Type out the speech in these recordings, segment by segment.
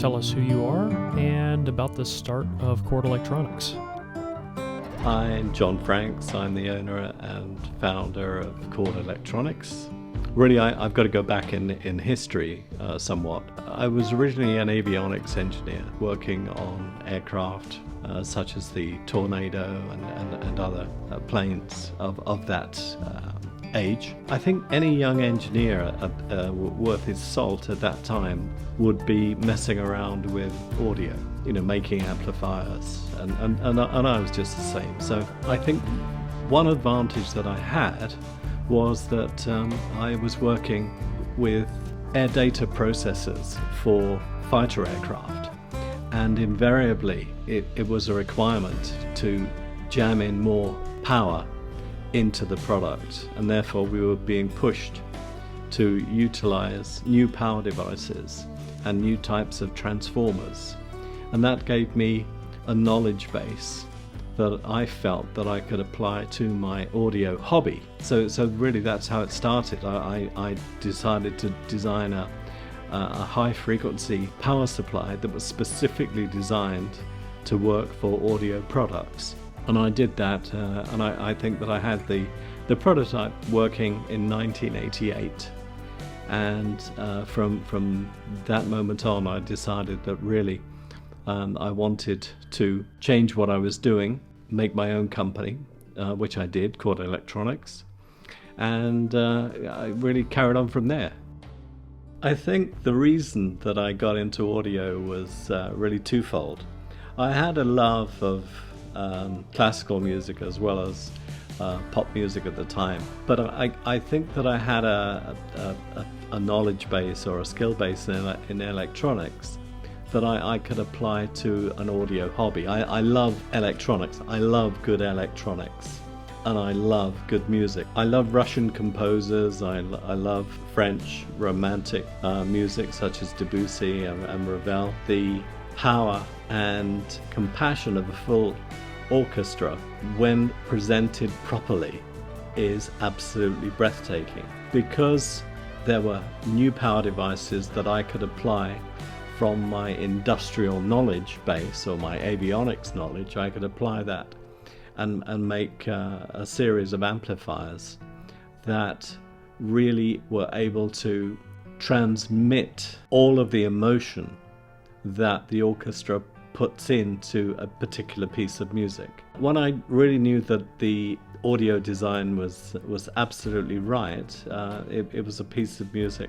tell us who you are and about the start of Chord Electronics. I'm John Franks. I'm the owner and founder of Chord Electronics. Really, I've got to go back in history somewhat. I was originally an avionics engineer working on aircraft such as the Tornado and other planes of that age. I think any young engineer worth his salt at that time would be messing around with audio, making amplifiers, and I was just the same. So I think one advantage that I had was that I was working with air data processors for fighter aircraft, and invariably it was a requirement to jam in more power into the product, and therefore we were being pushed to utilize new power devices and new types of transformers, and that gave me a knowledge base that I felt that I could apply to my audio hobby. So really that's how it started. I decided to design a high frequency power supply that was specifically designed to work for audio products. And I did that, and I think that I had the prototype working in 1988. And from that moment on, I decided that really I wanted to change what I was doing, make my own company, which I did, Chord Electronics, and I really carried on from there. I think the reason that I got into audio was really twofold. I had a love of classical music as well as pop music at the time, but I think that I had a knowledge base or a skill base in electronics that I could apply to an audio hobby. I love electronics, I love good electronics, and I love good music. I love Russian composers, I love French romantic music such as Debussy and Ravel. The power and compassion of a full orchestra, when presented properly, is absolutely breathtaking. Because there were new power devices that I could apply from my industrial knowledge base or my avionics knowledge, I could apply that and make a series of amplifiers that really were able to transmit all of the emotion that the orchestra puts into a particular piece of music. When I really knew that the audio design was absolutely right, it was a piece of music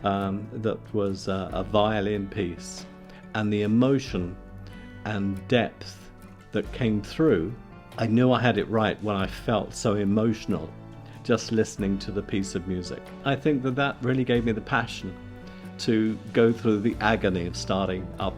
that was a violin piece, and the emotion and depth that came through, I knew I had it right when I felt so emotional just listening to the piece of music. I think that really gave me the passion to go through the agony of starting up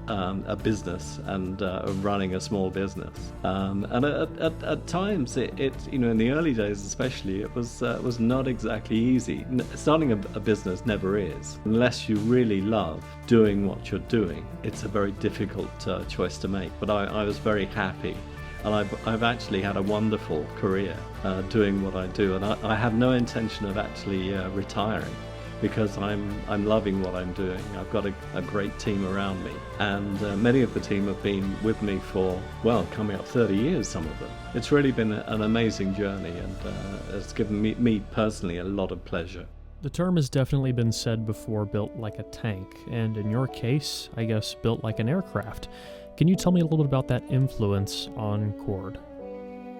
a business and running a small business, and at times it in the early days especially, it was not exactly easy. Starting a business never is, unless you really love doing what you're doing. It's a very difficult choice to make, but I was very happy, and I've actually had a wonderful career doing what I do, and I have no intention of actually retiring, because I'm loving what I'm doing. I've got a great team around me, and many of the team have been with me for, coming up 30 years, some of them. It's really been an amazing journey, and it's given me personally a lot of pleasure. The term has definitely been said before, built like a tank, and in your case, I guess built like an aircraft. Can you tell me a little bit about that influence on Chord?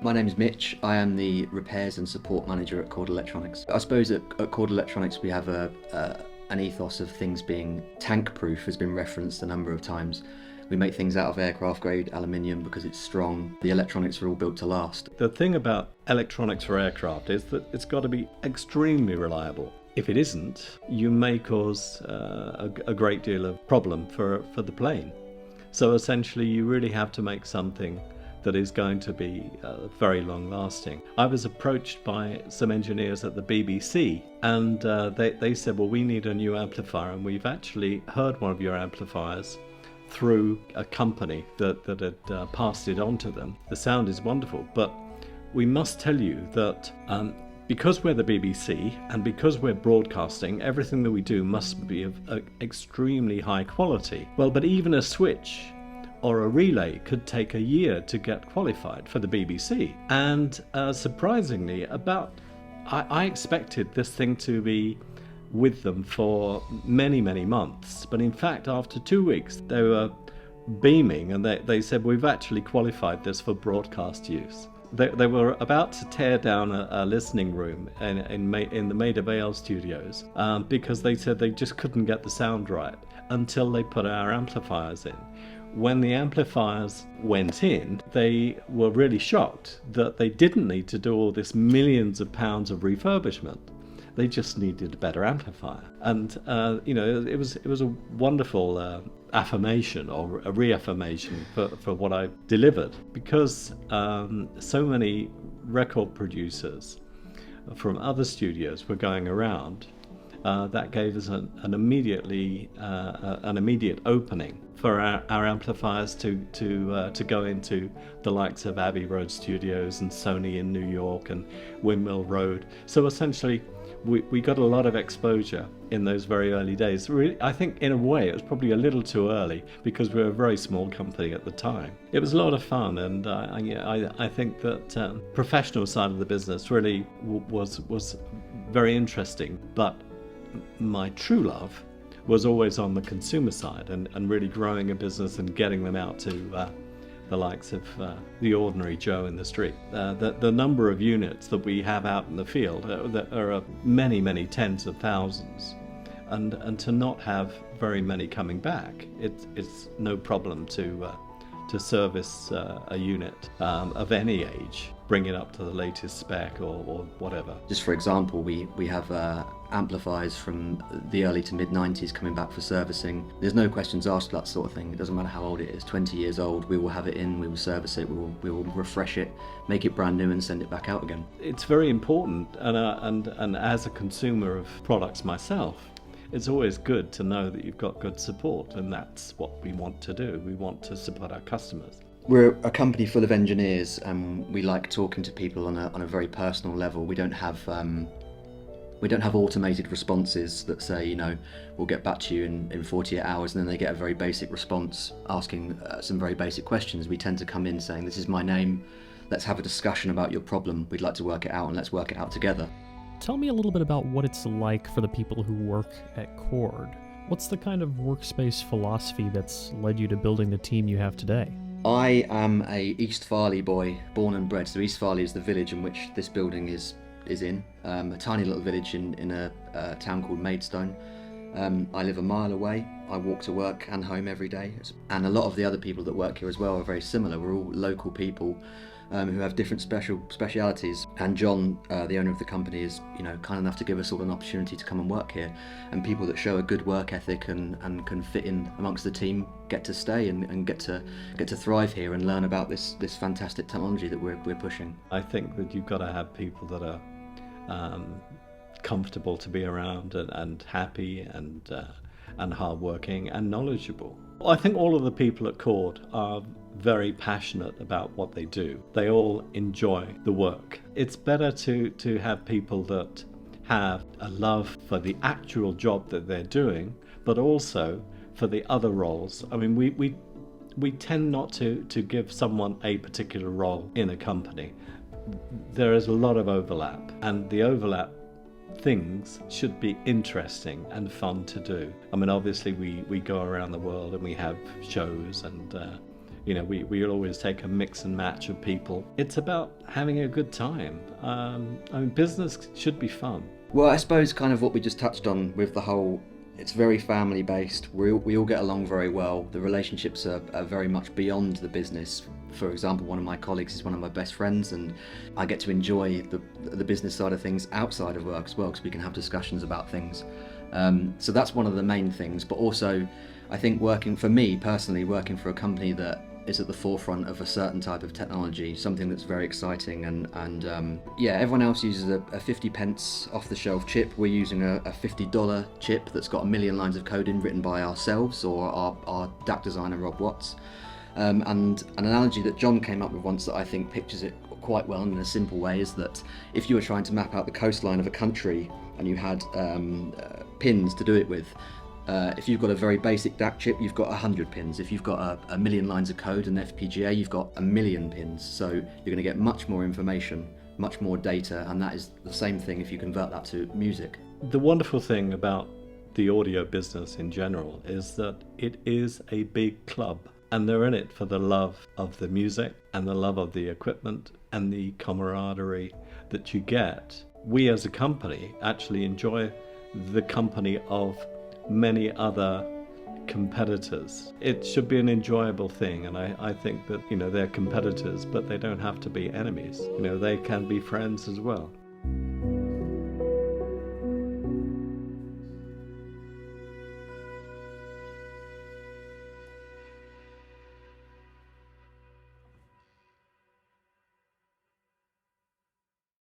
My name is Mitch. I am the repairs and support manager at Chord Electronics. I suppose at Chord Electronics we have an ethos of things being tank-proof, has been referenced a number of times. We make things out of aircraft-grade aluminium because it's strong. The electronics are all built to last. The thing about electronics for aircraft is that it's got to be extremely reliable. If it isn't, you may cause a great deal of problem for the plane. So essentially you really have to make something that is going to be very long lasting. I was approached by some engineers at the BBC, and they said, well, we need a new amplifier, and we've actually heard one of your amplifiers through a company that had passed it on to them. The sound is wonderful, but we must tell you that because we're the BBC and because we're broadcasting, everything that we do must be of extremely high quality. Well, but even a switch or a relay could take a year to get qualified for the BBC. And surprisingly, I expected this thing to be with them for many, many months. But in fact, after 2 weeks, they were beaming and they said, we've actually qualified this for broadcast use. They were about to tear down a listening room in the Maida Vale studios because they said they just couldn't get the sound right until they put our amplifiers in. When the amplifiers went in, they were really shocked that they didn't need to do all this millions of pounds of refurbishment. They just needed a better amplifier. And, it was a wonderful affirmation or a reaffirmation for what I delivered, because so many record producers from other studios were going around. That gave us an immediate opening for our amplifiers to go into the likes of Abbey Road Studios and Sony in New York and Windmill Road. So essentially, we got a lot of exposure in those very early days. Really, I think in a way it was probably a little too early because we were a very small company at the time. It was a lot of fun, and I think that professional side of the business really was very interesting. But my true love was always on the consumer side and really growing a business and getting them out to the likes of the ordinary Joe in the street. The number of units that we have out in the field that are many, many tens of thousands, and to not have very many coming back, it's no problem to service a unit of any age, bring it up to the latest spec or whatever. Just for example, we have amplifiers from the early to mid-90s coming back for servicing. There's no questions asked, that sort of thing. It doesn't matter how old it is, 20 years old, we will have it in, we will service it, we will refresh it, make it brand new and send it back out again. It's very important, and as a consumer of products myself, it's always good to know that you've got good support, and that's what we want to do. We want to support our customers. We're a company full of engineers, and we like talking to people on a very personal level. We don't have automated responses that say, we'll get back to you in 48 hours, and then they get a very basic response asking some very basic questions. We tend to come in saying, this is my name, let's have a discussion about your problem, we'd like to work it out, and let's work it out together. Tell me a little bit about what it's like for the people who work at Chord. What's the kind of workspace philosophy that's led you to building the team you have today? I am a East Farley boy, born and bred. So East Farley is the village in which this building is in. A tiny little village in a town called Maidstone. I live a mile away. I walk to work and home every day. And a lot of the other people that work here as well are very similar. We're all local people who have different specialities. And John, the owner of the company, is kind enough to give us all an opportunity to come and work here. And people that show a good work ethic and can fit in amongst the team get to stay and get to thrive here and learn about this fantastic technology that we're pushing. I think that you've got to have people that are comfortable to be around and happy and hardworking and knowledgeable. I think all of the people at Chord are very passionate about what they do. They all enjoy the work. It's better to have people that have a love for the actual job that they're doing, but also for the other roles. I mean, we tend not to give someone a particular role in a company. There is a lot of overlap, and the overlap things should be interesting and fun to do. I mean, obviously we go around the world and we have shows, and we'll always take a mix and match of people. It's about having a good time. I mean, business should be fun. Well, I suppose kind of what we just touched on with the whole, it's very family based. We all get along very well. The relationships are very much beyond the business. For example, one of my colleagues is one of my best friends, and I get to enjoy the business side of things outside of work as well, because we can have discussions about things. So that's one of the main things. But also, I think working for a company that is at the forefront of a certain type of technology, something that's very exciting, and everyone else uses a 50 pence off the shelf chip. We're using a $50 chip that's got 1 million lines of code written by ourselves or our DAC designer Rob Watts. And an analogy that John came up with once that I think pictures it quite well in a simple way is that if you were trying to map out the coastline of a country and you had pins to do it with, if you've got a very basic DAC chip, you've got 100 pins. If you've got a million lines of code and FPGA, you've got 1,000,000 pins. So you're going to get much more information, much more data, and that is the same thing if you convert that to music. The wonderful thing about the audio business in general is that it is a big club, and they're in it for the love of the music and the love of the equipment and the camaraderie that you get. We as a company actually enjoy the company of many other competitors. It should be an enjoyable thing, and I think that, they're competitors, but they don't have to be enemies. They can be friends as well.